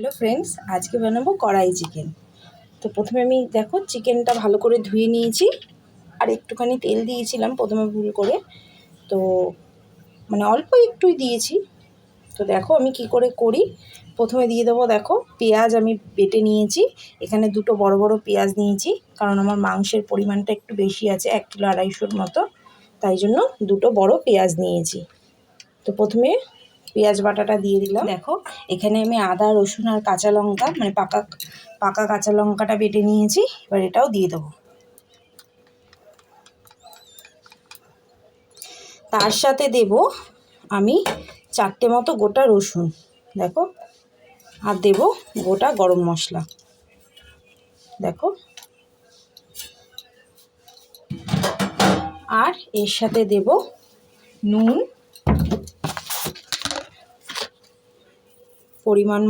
Hello friends, আজকে বানাবো কড়াই চিকেন। তো প্রথমে আমি দেখো চিকেনটা ভালো করে ধুয়ে নিয়েছি, আর একটুখানি তেল দিয়েছিলাম প্রথমে ভুল করে, তো অল্প একটুই দিয়েছি। তো দেখো আমি কি করে করি। প্রথমে দিয়ে দেবো, দেখো পেঁয়াজ আমি বেটে নিয়েছি। এখানে দুটো বড় বড় পেঁয়াজ নিয়েছি, কারণ আমার মাংসের পরিমাণটা একটু বেশি আছে, 1 কিলো 250 মতো, তাই জন্য দুটো বড় পেঁয়াজ নিয়েছি। তো প্রথমে পেঁয়াজ বাটাটা দিয়ে দিলাম। দেখো এখানে আমি আদা রসুন আর কাঁচা লঙ্কা পাকা কাঁচা লঙ্কাটা বেটে নিয়েছি, এবার এটাও দিয়ে দেবো। তার সাথে দেব আমি 4টে মতো গোটা রসুন, দেখো, আর দেব গোটা গরম মশলা, দেখো, আর এর সাথে দেব নুন পরিমাণ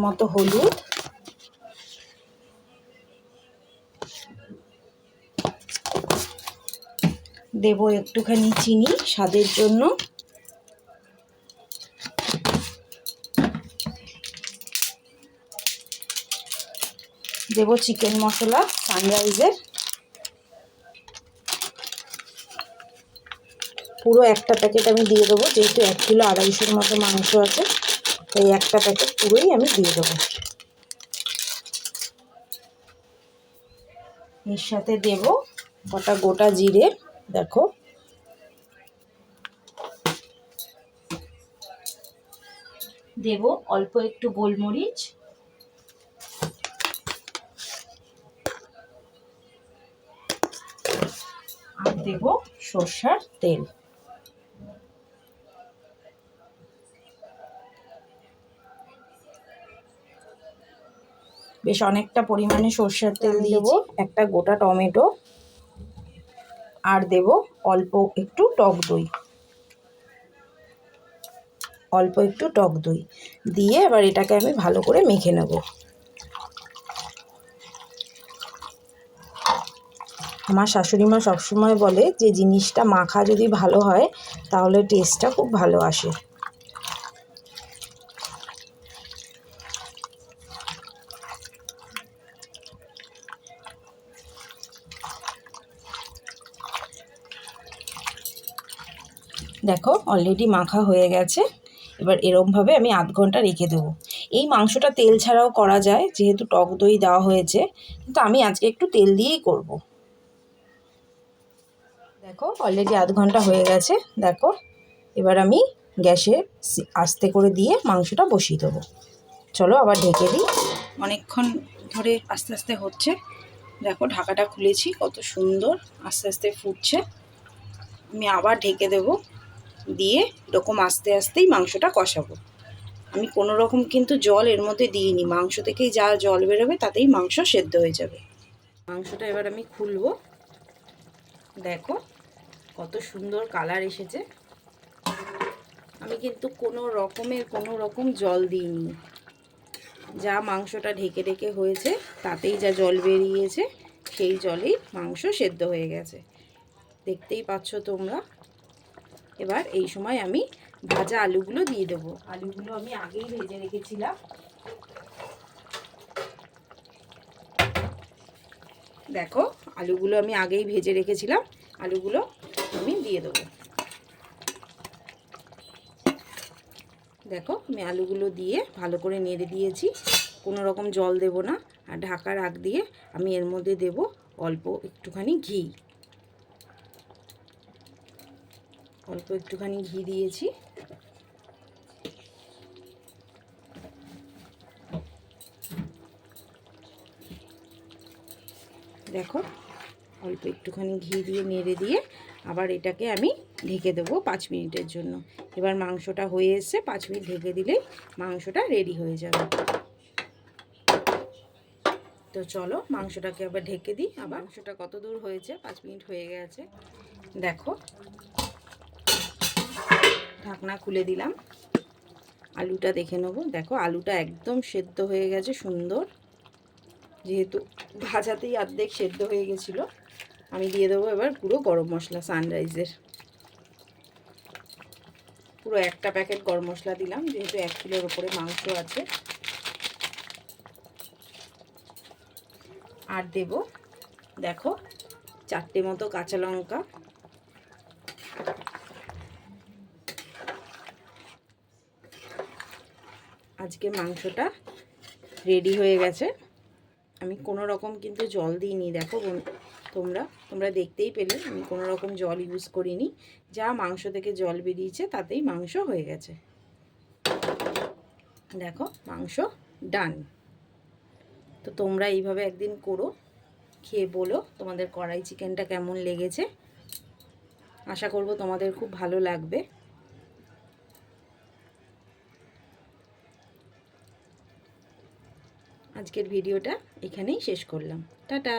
মতো হলুদ, দেব একটুখানি চিনি স্বাদের জন্য, দেব চিকেন মশলা সানরাইজের পুরো একটা প্যাকেট আমি দিয়ে দেবো, যেহেতু 1 কিলো 250 মতো মাংস আছে, তাই একটা প্যাকেট পুরোই আমি দিয়ে দেবো। এর সাথে দেব কটা গোটা জিরে, দেখো, দেব অল্প একটু গোলমরিচ, আর দেব সরষের তেল। বেশ অনেকটা পরিমাণে সরষের তেল দেব, একটা গোটা টমেটো, আর দেব অল্প একটু টক দই দিয়ে এবার এটাকে আমি ভালো করে মেখে নেব। আমার শাশুড়ি মা সবসময় বলে যে জিনিসটা মাখা যদি ভালো হয় তাহলে টেস্টটা খুব ভালো আসে। দেখো অলরেডি মাখা হয়ে গেছে। এবার এরমভাবে আমি আধ ঘন্টা রেখে দেবো। এই মাংসটা তেল ছাড়াও করা যায়, যেহেতু টক দই দেওয়া হয়েছে, কিন্তু আমি আজকে একটু তেল দিয়েই করব। দেখো অলরেডি আধ ঘন্টা হয়ে গেছে। দেখো এবার আমি গ্যাসে আস্তে করে দিয়ে মাংসটা বসিয়ে দেবো। চলো আবার ঢেকে দিই। অনেকক্ষণ ধরে আস্তে আস্তে হচ্ছে, দেখো ঢাকাটা খুলেছি, কত সুন্দর আস্তে আস্তে ফুটছে। আমি আবার ঢেকে দেবো, দিয়ে এরকম আস্তে আস্তেই মাংসটা কষাবো। আমি কোনো রকম কিন্তু জল এর মধ্যে দিইনি, মাংস থেকেই যা জল বেরোবে তাতেই মাংস সেদ্ধ হয়ে যাবে। মাংসটা এবার আমি খুলবো, দেখো কত সুন্দর কালার এসেছে। আমি কিন্তু কোনো রকম জল দিইনি, যা মাংসটা ঢেকে ঢেকে হয়েছে তাতেই যা জল বেরিয়েছে সেই জলেই মাংস সেদ্ধ হয়ে গেছে, দেখতেই পাচ্ছ তোমরা। এবার এই সময় আমি ভাজা আলুগুলো দিয়ে দেবো। আলুগুলো আমি আগেই ভেজে রেখেছিলাম, দেখো আলুগুলো আমি আগেই ভেজে রেখেছিলাম, আলুগুলো আমি দিয়ে দেবো। দেখো আমি আলুগুলো দিয়ে ভালো করে নেড়ে দিয়েছি, কোনো রকম জল দেব না। আর ঢাকার আগ দিয়ে আমি এর মধ্যে দেব অল্প একটুখানি ঘি, দিয়েছি। দেখো অল্প একটুখানি ঘি দিয়ে নেড়ে দিয়ে আবার এটাকে আমি ঢেকে দেবো 5 মিনিটের জন্য। এবার মাংসটা হয়ে এসে 5 মিনিট ঢেকে দিলেই মাংসটা রেডি হয়ে যাবে। তো চলো মাংসটাকে আবার ঢেকে দিই। আবার মাংসটা কত দূর হয়েছে, 5 মিনিট হয়ে গেছে। দেখো ঢাকনা খুলে দিলাম, আলুটা দেখে নেবো। দেখো আলুটা একদম সেদ্ধ হয়ে গেছে সুন্দর, যেহেতু ভাজাতেই অর্ধেক সেদ্ধ হয়ে গেছিলো। আমি দিয়ে দেবো এবার পুরো গরম মশলা সানরাইজের। পুরো একটা প্যাকেট গরম মশলা দিলাম, যেহেতু 1 কিলোর ওপরে মাংস আছে। আর দেব দেখো 4টে মতো কাঁচা লঙ্কা। আজকে মাংসটা রেডি হয়ে গেছে। আমি কোনো রকম কিন্তু জল দিইনি, দেখো তোমরা দেখতেই পেলে আমি কোনো রকম জল ইউজ করিনি। যা মাংস থেকে জল বেরিয়েছে তাতেই মাংস হয়ে গেছে। দেখো মাংস ডান। তো তোমরা এইভাবে একদিন করো, খেয়ে বলো তোমাদের কড়াই চিকেনটা কেমন লেগেছে। আশা করব তোমাদের খুব ভালো লাগবে। আজকের ভিডিওটা এখানেই শেষ করলাম। টাটা।